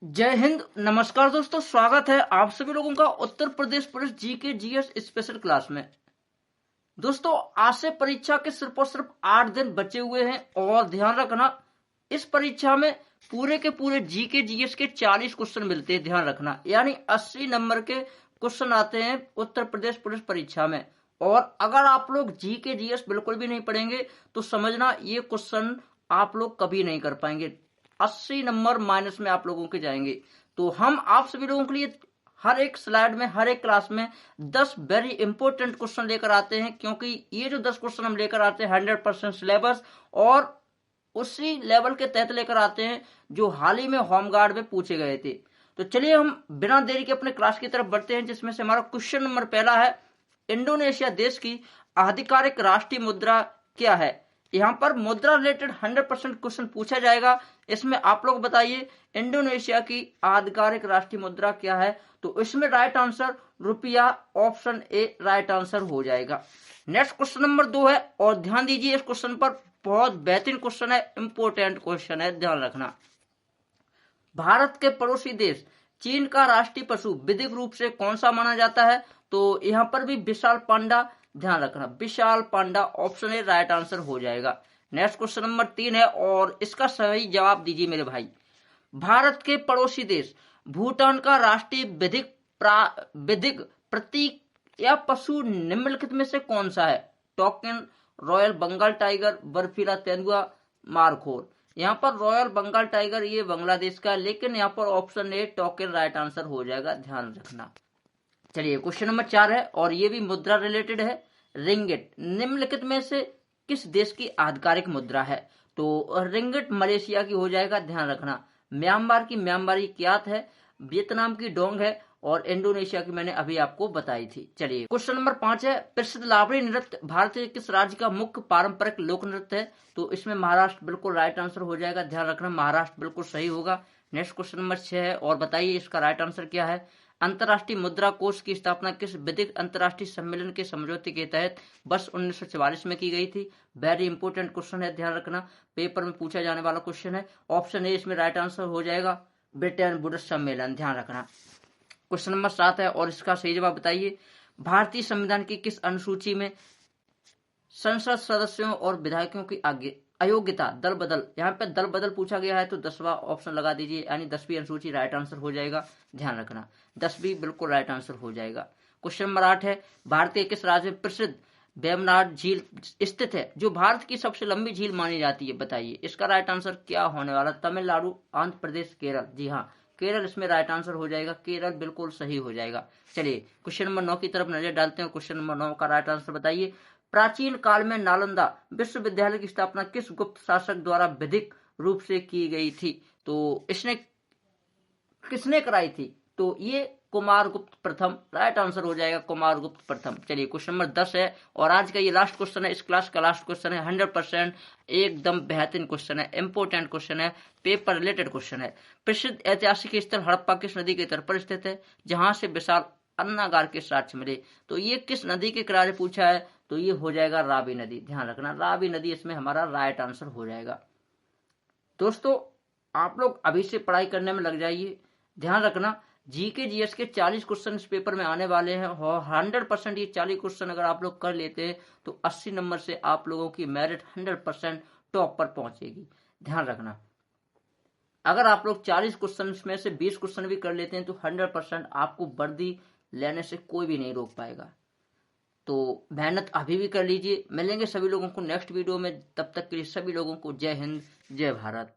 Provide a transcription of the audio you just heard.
जय हिंद। नमस्कार दोस्तों, स्वागत है आप सभी लोगों का Uttar Pradesh police GK GS special class में। दोस्तों, आज से परीक्षा के सिर्फ और सिर्फ 8 दिन बचे हुए हैं और ध्यान रखना, इस परीक्षा में पूरे के पूरे जीके जीएस के 40 क्वेश्चन मिलते हैं। ध्यान रखना, यानी 80 नंबर के क्वेश्चन आते हैं उत्तर प्रदेश पुलिस परीक्षा में। और अगर आप लोग जीके जीएस बिल्कुल भी नहीं पढ़ेंगे तो समझना ये क्वेश्चन आप लोग कभी नहीं कर पाएंगे। 80 नंबर माइनस में आप लोगों के जाएंगे। तो हम आप सभी लोगों के लिए हर एक स्लाइड में, हर एक क्लास में 10 वेरी इंपॉर्टेंट क्वेश्चन लेकर आते हैं, क्योंकि ये जो 10 क्वेश्चन हम लेकर आते हैं 100% सिलेबस और उसी लेवल के तहत लेकर आते हैं जो हाल ही में होमगार्ड में पूछे गए थे। तो चलिए हम बिना देरी के अपने क्लास की तरफ बढ़ते हैं, जिसमें से हमारा क्वेश्चन नंबर पहला है, इंडोनेशिया देश की आधिकारिक राष्ट्रीय मुद्रा क्या है। यहाँ पर मुद्रा रिलेटेड 100% क्वेश्चन पूछा जाएगा। इसमें आप लोग बताइए इंडोनेशिया की आधिकारिक राष्ट्रीय मुद्रा क्या है। तो इसमें राइट आंसर रुपया, ऑप्शन ए राइट आंसर हो जाएगा। नेक्स्ट क्वेश्चन नंबर 2 है और ध्यान दीजिए इस क्वेश्चन पर, बहुत बेहतरीन क्वेश्चन है, इंपोर्टेंट क्वेश्चन है, ध्यान रखना। भारत के पड़ोसी देश चीन का राष्ट्रीय पशु विधिक रूप से कौन सा माना जाता है। तो यहाँ पर भी विशाल पांडा, ध्यान रखना विशाल पांडा, ऑप्शन ए राइट आंसर हो जाएगा। नेक्स्ट क्वेश्चन नंबर 3 है और इसका सही जवाब दीजिए मेरे भाई। भारत के पड़ोसी देश भूटान का राष्ट्रीय विधिक प्रतीक या पशु निम्नलिखित में से कौन सा है। टोकन, रॉयल बंगाल टाइगर, बर्फीला तेंदुआ, मारखोर। यहाँ पर रॉयल बंगाल टाइगर ये बांग्लादेश का, लेकिन यहाँ पर option A token right answer हो जाएगा, ध्यान रखना। चलिए क्वेश्चन नंबर 4 है और ये भी मुद्रा रिलेटेड है। रिंगिट निम्नलिखित में से किस देश की आधिकारिक मुद्रा है। तो रिंगिट मलेशिया की हो जाएगा, ध्यान रखना। म्यांमार की म्यांमारी क्यात है, वियतनाम की डोंग है और इंडोनेशिया की मैंने अभी आपको बताई थी। चलिए क्वेश्चन नंबर 5 है, प्रसिद्ध लावणी नृत्य भारत के किस राज्य का मुख्य पारंपरिक लोक नृत्य है। तो इसमें महाराष्ट्र बिल्कुल राइट आंसर हो जाएगा, ध्यान रखना महाराष्ट्र बिल्कुल सही होगा। नेक्स्ट क्वेश्चन नंबर 6 है और बताइए इसका राइट आंसर क्या है। अंतर्राष्ट्रीय मुद्रा कोष की स्थापना किस विधिक अंतर्राष्ट्रीय सम्मेलन के समझौते के तहत वर्ष 1944 में की गई थी। वेरी इंपोर्टेंट क्वेश्चन है, ध्यान रखना, पेपर में पूछा जाने वाला क्वेश्चन है। ऑप्शन ए इसमें राइट आंसर हो जाएगा, ब्रिटेन बुद्ध सम्मेलन, ध्यान रखना। क्वेश्चन नंबर 7 है और इसका सही जवाब बताइए। भारतीय संविधान की किस अनुसूची में संसद सदस्यों और विधायकों की अयोग्यता दल बदल, यहाँ पे दल बदल पूछा गया है तो 10वां ऑप्शन लगा दीजिए, यानी 10वीं अनुसूची राइट आंसर हो जाएगा, ध्यान रखना 10वीं बिल्कुल राइट आंसर हो जाएगा। क्वेश्चन नंबर 8 है, भारत के किस राज्य में प्रसिद्ध वेम्बनाड झील स्थित है, जो भारत की सबसे लंबी झील मानी जाती है। बताइए इसका राइट आंसर क्या होने वाला। तमिलनाडु, आंध्र प्रदेश, केरल। जी हाँ, केरल इसमें राइट आंसर हो जाएगा, केरल बिल्कुल सही हो जाएगा। चलिए क्वेश्चन नंबर 9 की तरफ नजर डालते हैं। क्वेश्चन नंबर 9 का राइट आंसर बताइए। प्राचीन काल में नालंदा विश्वविद्यालय की स्थापना किस गुप्त शासक द्वारा विधिक रूप से की गई थी। तो इसने किसने कराई थी। तो ये कुमारगुप्त प्रथम, राइट आंसर हो जाएगा कुमारगुप्त प्रथम। चलिए क्वेश्चन नंबर 10 है और आज का ये लास्ट क्वेश्चन है, इस क्लास का लास्ट क्वेश्चन है। 100% एकदम बेहतरीन क्वेश्चन है, इंपोर्टेंट क्वेश्चन है, पेपर रिलेटेड क्वेश्चन है। प्रसिद्ध ऐतिहासिक स्थल हड़प्पा किस नदी के तट पर स्थित है, जहां से विशाल अन्नागार के साक्ष्य मिले। तो ये किस नदी के किनारे पूछा है। तो ये हो जाएगा रावी नदी, ध्यान रखना रावी नदी इसमें हमारा राइट आंसर हो जाएगा। दोस्तों आप लोग अभी से पढ़ाई करने में लग जाइए, ध्यान रखना जीके जीएस के 40 क्वेश्चन इस पेपर में आने वाले हैं और 100% ये 40 क्वेश्चन अगर आप लोग कर लेते हैं तो 80 नंबर से आप लोगों की मेरिट 100% टॉप पर पहुंचेगी, ध्यान रखना। अगर आप लोग 40 क्वेश्चन में से 20 क्वेश्चन भी कर लेते हैं तो 100% आपको वर्दी लेने से कोई भी नहीं रोक पाएगा। तो मेहनत अभी भी कर लीजिए। मिलेंगे सभी लोगों को नेक्स्ट वीडियो में, तब तक के लिए सभी लोगों को जय हिंद, जय भारत।